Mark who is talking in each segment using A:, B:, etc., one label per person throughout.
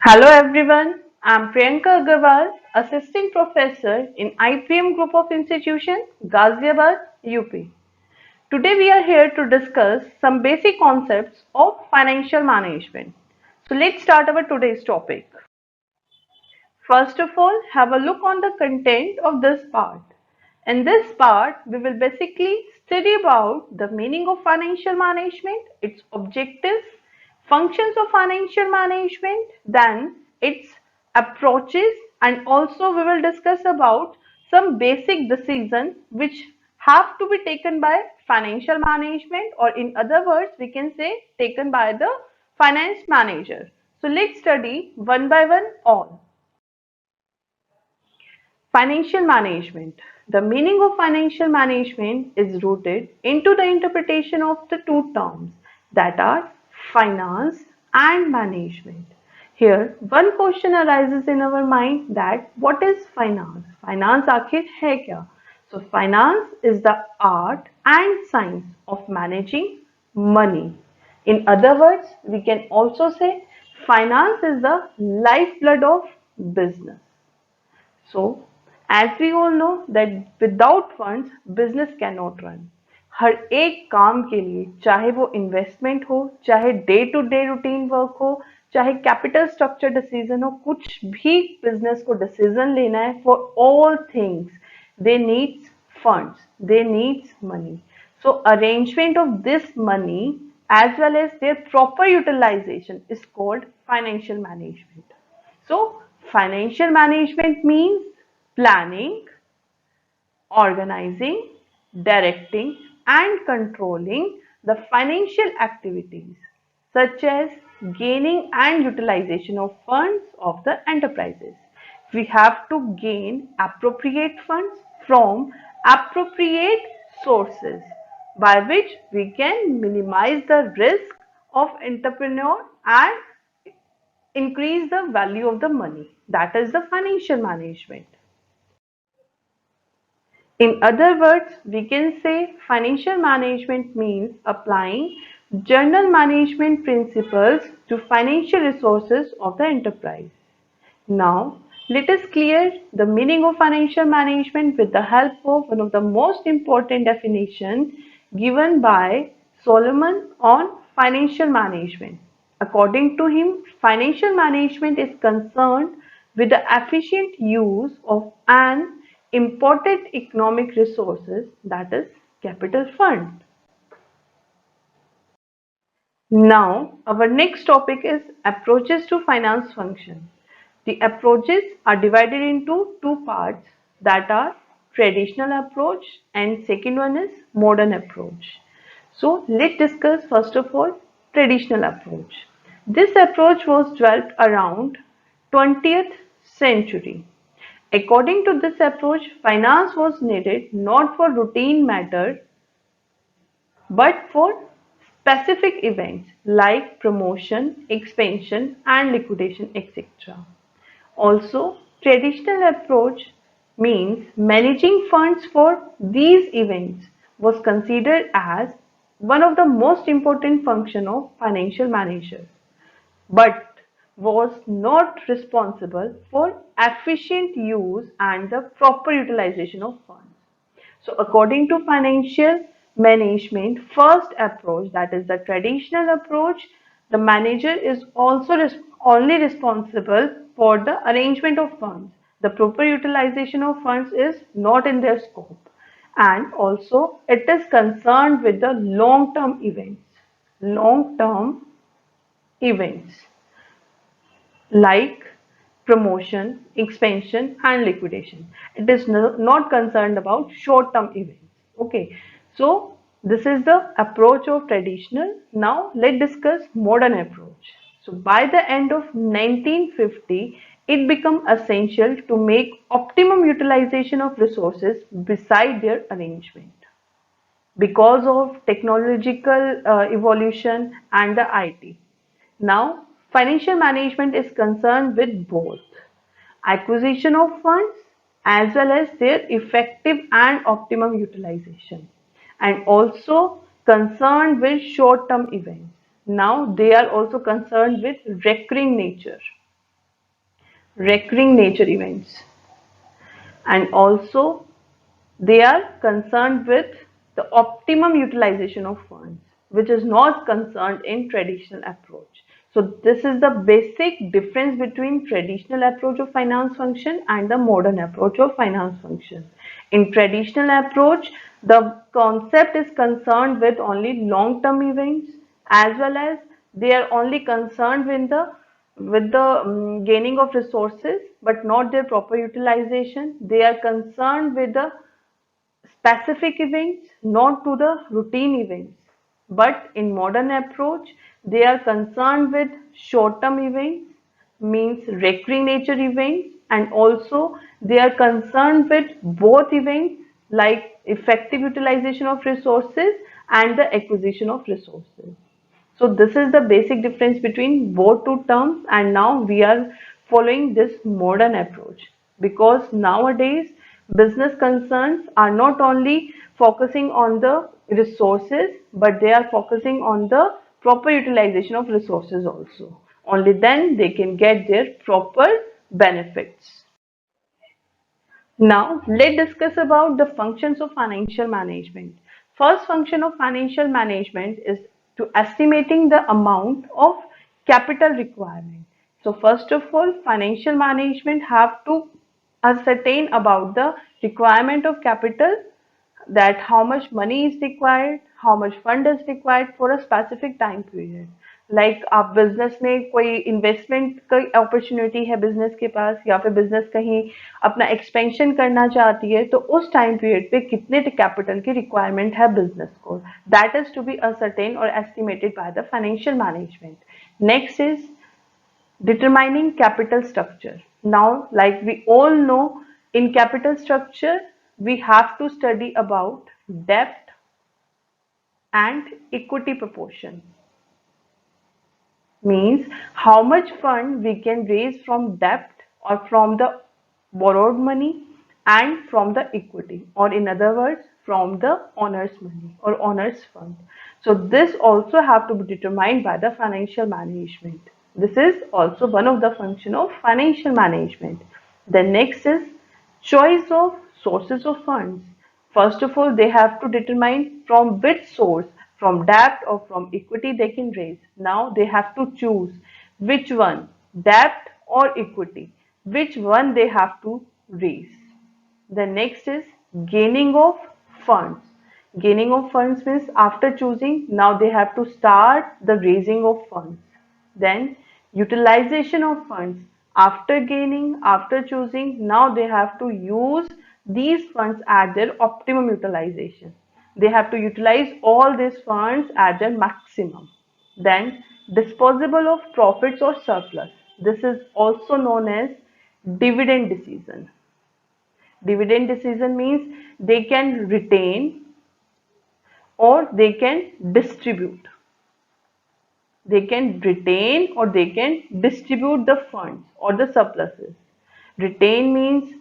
A: Hello everyone, I'm Priyanka Aggarwal, Assistant Professor in IPM Group of Institutions, Ghaziabad, UP. Today we are here to discuss some basic concepts of financial management. So let's start our today's topic. First of all, have a look on the content of this part. In this part, we will basically study about the meaning of financial management, its objectives, functions of financial management, then its approaches, and also we will discuss about some basic decisions which have to be taken by financial management, or in other words, we can say taken by the finance manager. So let's study one by one all. Financial management. The meaning of financial management is rooted into the interpretation of the two terms that are finance and management. Here, one question arises in our mind that what is finance? Finance आखिर है क्या? So, finance is the art and science of managing money. In other words, we can also say finance is the lifeblood of business. So, as we all know that without funds business cannot run. हर एक काम के लिए चाहे वो investment हो, चाहे day to day routine work हो, चाहे कैपिटल स्ट्रक्चर डिसीजन हो, कुछ भी बिजनेस को डिसीजन लेना है, for all things they needs funds, they needs money. So arrangement of this money as well as their proper utilization is called financial management. So financial management means planning, organizing, directing, and controlling the financial activities such as gaining and utilization of funds of the enterprises. We have to gain appropriate funds from appropriate sources by which we can minimize the risk of entrepreneur and increase the value of the money. That is the financial management. In other words, we can say financial management means applying general management principles to financial resources of the enterprise. Now, let us clear the meaning of financial management with the help of one of the most important definitions given by Solomon on financial management. According to him, financial management is concerned with the efficient use of an important economic resources, that is capital fund. Now, our next topic is approaches to finance function. The approaches are divided into two parts, that are traditional approach and second one is modern approach. So let's discuss first of all traditional approach. This approach was developed around 20th century. According to this approach, finance was needed not for routine matter but for specific events like promotion, expansion and liquidation, etc. Also, traditional approach means managing funds for these events was considered as one of the most important function of financial manager, but was not responsible for efficient use and the proper utilization of funds. So according to financial management first approach, that is the traditional approach, the manager is also only responsible for the arrangement of funds. The proper utilization of funds is not in their scope, and also it is concerned with the long-term events. Long-term events like promotion, expansion and liquidation. It is not concerned about short-term events. Okay, so this is the approach of traditional. Now let's discuss modern approach. So by the end of 1950, it became essential to make optimum utilization of resources beside their arrangement because of technological evolution and the IT. Now, financial management is concerned with both acquisition of funds as well as their effective and optimum utilization, and also concerned with short term events. Now, they are also concerned with recurring nature. recurring nature events, and also they are concerned with the optimum utilization of funds, which is not concerned in traditional approach. So this is the basic difference between traditional approach of finance function and the modern approach of finance function. In traditional approach, the concept is concerned with only long-term events, as well as they are only concerned with the gaining of resources, but not their proper utilization. They are concerned with the specific events, not to the routine events. But in modern approach, they are concerned with short-term events, means recurring nature events, and also they are concerned with both events like effective utilization of resources and the acquisition of resources. So this is the basic difference between both two terms, and now we are following this modern approach because nowadays business concerns are not only focusing on the resources, but they are focusing on the proper utilization of resources also. Only then they can get their proper benefits. Now, let's discuss about the functions of financial management. First function of financial management is to estimating the amount of capital requirement. So first of all, financial management have to ascertain about the requirement of capital, that how much money is required, how much fund is required for a specific time period. Like आप business में कोई investment का opportunity है business के पास, या फिर business कहीं अपना एक्सपेंशन करना चाहती है, तो उस टाइम पीरियड पे कितने कैपिटल की रिक्वायरमेंट है बिजनेस को, that is to be ascertain और estimated by the financial management. Next is determining capital structure. Now, like we all know, in capital structure we have to study about debt and equity proportion. Means how much fund we can raise from debt or from the borrowed money and from the equity, or in other words from the owner's money or owner's fund. So this also have to be determined by the financial management. This is also one of the function of financial management. The next is choice of sources of funds. First of all, they have to determine from which source, from debt or from equity they can raise. Now they have to choose which one, debt or equity, which one they have to raise. The next is gaining of funds. Gaining of funds means after choosing, now they have to start the raising of funds. Then utilization of funds. After gaining, after choosing, now they have to use these funds at their optimum utilization. They have to utilize all these funds at their maximum. Then disposable of profits or surplus. This is also known as dividend decision. Dividend decision means they can retain or they can distribute. They can retain or they can distribute the funds or the surpluses. Retain means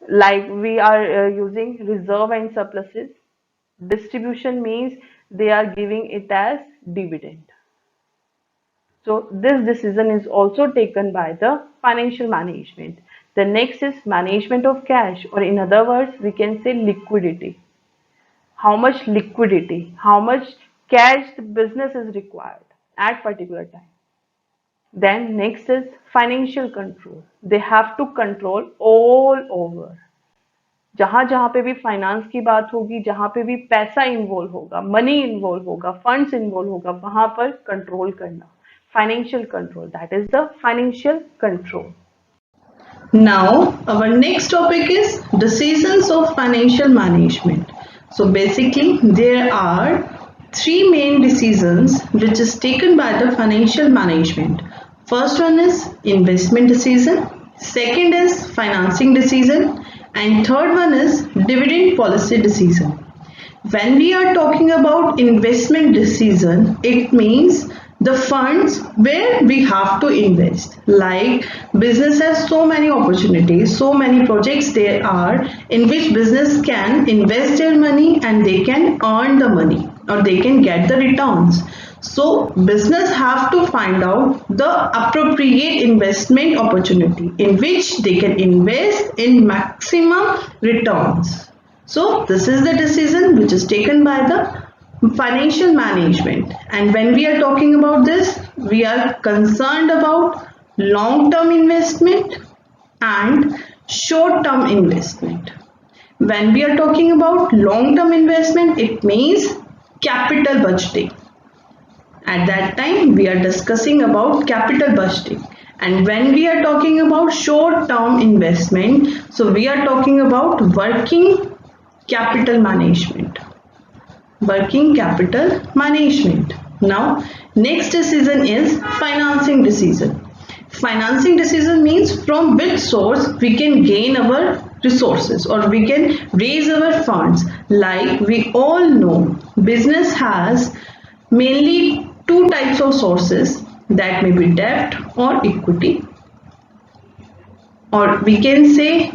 A: like we are using reserve and surpluses. Distribution means they are giving it as dividend. So this decision is also taken by the financial management. The next is management of cash, or in other words we can say liquidity. How much liquidity, how much cash the business is required at particular time. Then next is financial control. They have to control all over. जहां जहां पे भी finance की बात होगी, जहां पे भी पैसा इन्वॉल्व होगा, मनी इन्वॉल्व होगा, फंड्स इन्वॉल्व होगा, वहां पर कंट्रोल करना. Financial control, that is the financial control.
B: Now, our next topic is decisions of financial management. So basically, there are three main decisions which is taken by the financial management. First one is investment decision, second is financing decision, and third one is dividend policy decision. When we are talking about investment decision, it means the funds where we have to invest. Like business has so many opportunities, so many projects there are in which business can invest their money and they can earn the money. or they can get the returns. So business have to find out the appropriate investment opportunity in which they can invest in maximum returns. So this is the decision which is taken by the financial management. And when we are talking about this, we are concerned about long-term investment and short-term investment. When we are talking about long-term investment, it means capital budgeting. At that time, we are discussing about capital budgeting. And when we are talking about short-term investment, so we are talking about working capital management. Working capital management. Now, next decision is financing decision. Financing decision means from which source we can gain our resources or we can raise our funds. Like we all know, business has mainly two types of sources, that may be debt or equity, or we can say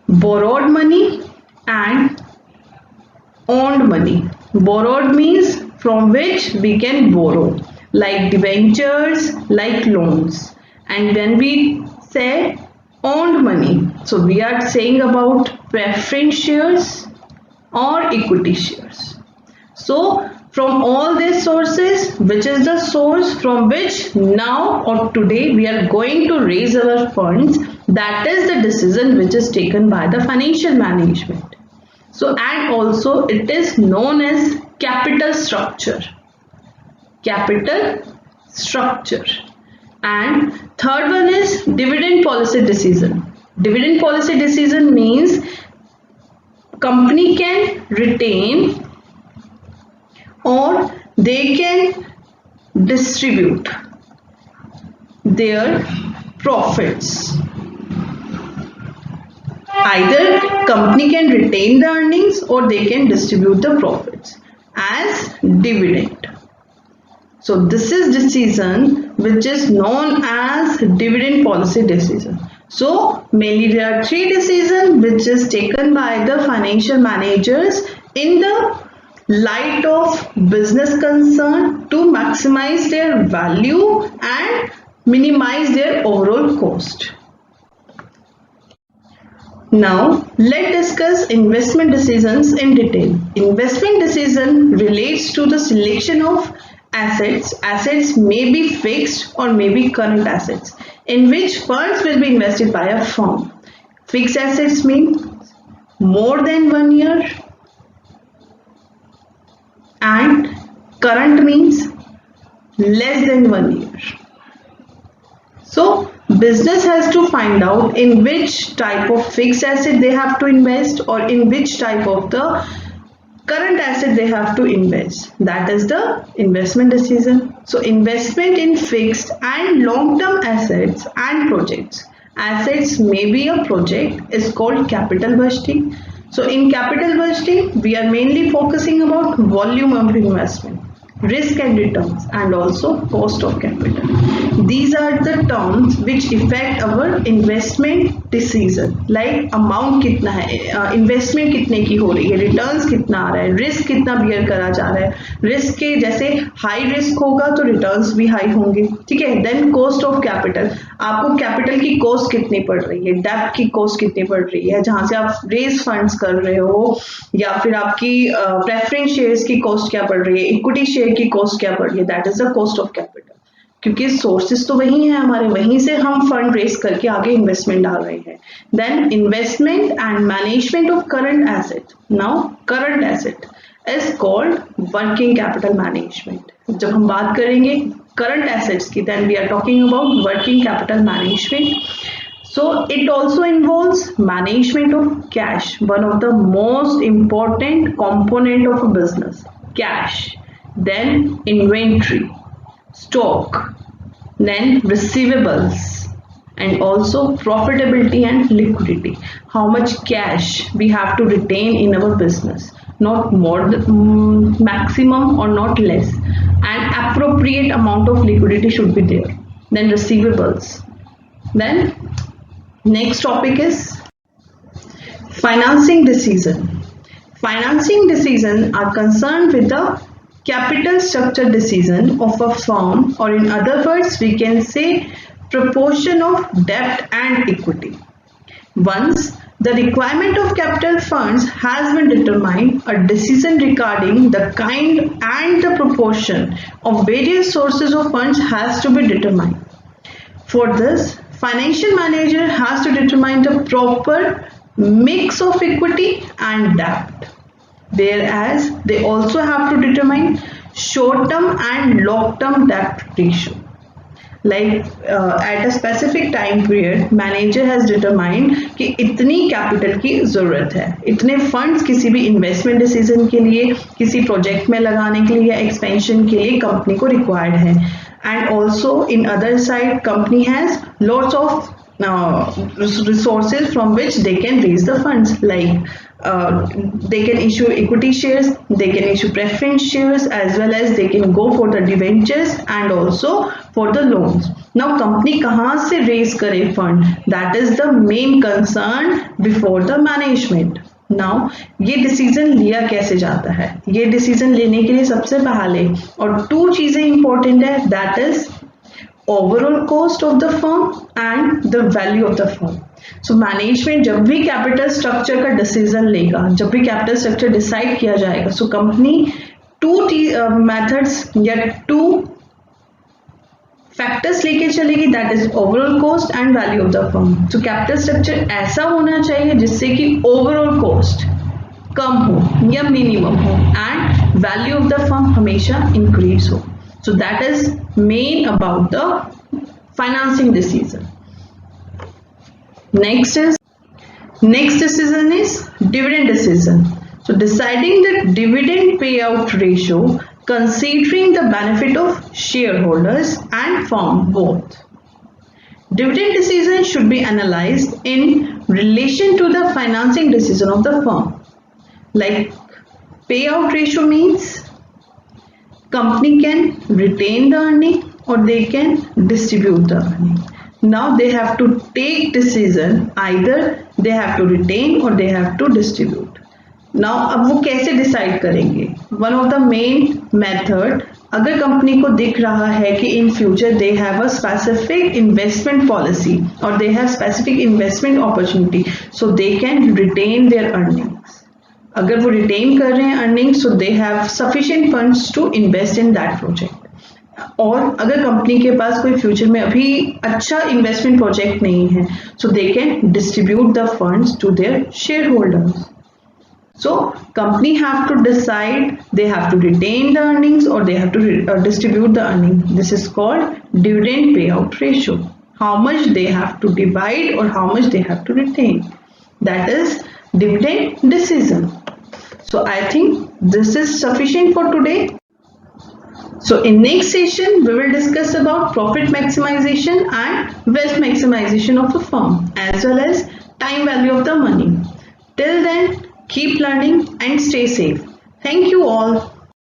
B: borrowed money and owned money. Borrowed means from which we can borrow, like debentures, like loans. And when we say owned money, so we are saying about preference shares or equity shares. So from all these sources, which is the source from which now or today we are going to raise our funds, that is the decision which is taken by the financial management. So, and also it is known as capital structure. Capital structure. And third one is dividend policy decision. Dividend policy decision means company can retain or they can distribute their profits. Either company can retain the earnings or they can distribute the profits as dividend. So this is decision which is known as dividend policy decision. So mainly there are three decisions which is taken by the financial managers in the light of business concern to maximize their value and minimize their overall cost. Now, let's discuss investment decisions in detail. Investment decision relates to the selection of assets. Assets may be fixed or may be current assets in which funds will be invested by a firm. Fixed assets mean more than 1 year and current means less than 1 year. So business has to find out in which type of fixed asset they have to invest or in which type of the current asset they have to invest. That is the investment decision. So investment in fixed and long-term assets and projects. Assets may be a project is called capital budgeting. So in capital budgeting, we are mainly focusing about volume of investment, risk and returns, and also cost of capital. These are the terms which affect our investment decision, like amount कितना है, investment कितने की हो रही है, returns कितना आ रहा है, risk कितना bear करा जा रहा है, risk के जैसे high risk होगा तो returns भी high होंगे, ठीक है. Then cost of capital, आपको capital की cost कितनी पड़ रही है, debt की cost कितनी पड़ रही है, जहाँ से आप raise funds कर रहे हो, या फिर आपकी preference shares की cost क्या पड़ रही है, equity share की cost क्या पड़ रही है, that is the cost of capital. क्योंकि सोर्सेस तो वही हैं हमारे, वहीं से हम फंड रेस करके आगे इन्वेस्टमेंट डाल रहे हैं. Then investment and management of current asset. Now current asset is called working capital management. जब हम बात करेंगे करंट एसेट्स की, then we are talking about working capital management. So it also involves management of cash, one of the most important component of a business. Cash, then inventory, stock, then receivables, and also profitability and liquidity. How much cash we have to retain in our business, not more maximum or not less, and appropriate amount of liquidity should be there. Then receivables. Then next topic is financing decision. Financing decisions are concerned with the capital structure decision of a firm, or in other words, we can say proportion of debt and equity. Once the requirement of capital funds has been determined, a decision regarding the kind and the proportion of various sources of funds has to be determined. For this, financial manager has to determine the proper mix of equity and debt. Whereas they also have to determine short-term and long-term debt ratio. Like at a specific time period, manager has determined कि इतनी capital की ज़रूरत है, इतने funds किसी भी investment decision के लिए, किसी प्रोजेक्ट में लगाने के लिए या एक्सपेंशन के लिए कंपनी को रिक्वायर्ड है. And also in other side, company has lots of resources from which they can raise the funds, like they can issue equity shares, they can issue preference shares, as well as they can go for the debentures and also for the loans. Now company कहाँ से raise करे fund? That is the main concern before the management. Now ये decision लिया कैसे जाता है? ये decision लेने के लिए सबसे पहले और 2 चीजें इंपॉर्टेंट है, that is overall cost of the firm and the value of the firm. So management जब भी कैपिटल स्ट्रक्चर का डिसीजन लेगा, जब भी कैपिटल स्ट्रक्चर डिसाइड किया जाएगा, सो कंपनी 2 मेथड्स या 2 फैक्टर्स लेके चलेगी, that is overall cost and value of the firm. तो कैपिटल स्ट्रक्चर ऐसा होना चाहिए जिससे कि ओवरऑल कॉस्ट कम हो या मिनिमम हो and value of the firm हमेशा इंक्रीज हो. So that is main about the financing decision. Next decision is dividend decision. So deciding the dividend payout ratio considering the benefit of shareholders and firm both. Dividend decision should be analyzed in relation to the financing decision of the firm. Like payout ratio means company can retain the earning or they can distribute the earning. Now they have to take decision, either they have to retain or they have to distribute. Now अब वो कैसे decide करेंगे? One of the main method, अगर company को दिख रहा है कि in future they have a specific investment policy और they have specific investment opportunity, so they can retain their earnings. अगर वो रिटेन कर रहे हैं earnings, so they have sufficient funds to invest in that project. और अगर company के पास कोई फ्यूचर में अभी अच्छा इन्वेस्टमेंट प्रोजेक्ट नहीं है, so they can distribute the funds to their shareholders. So company have to decide, they have to retain the earnings or they have to distribute the earnings. This is called dividend payout ratio. How much they have to divide or how much they have to retain. That is dividend decision. So I think this is sufficient for today. So in next session we will discuss about profit maximization and wealth maximization of a firm, as well as time value of the money. Till then, keep learning and stay safe. Thank you all.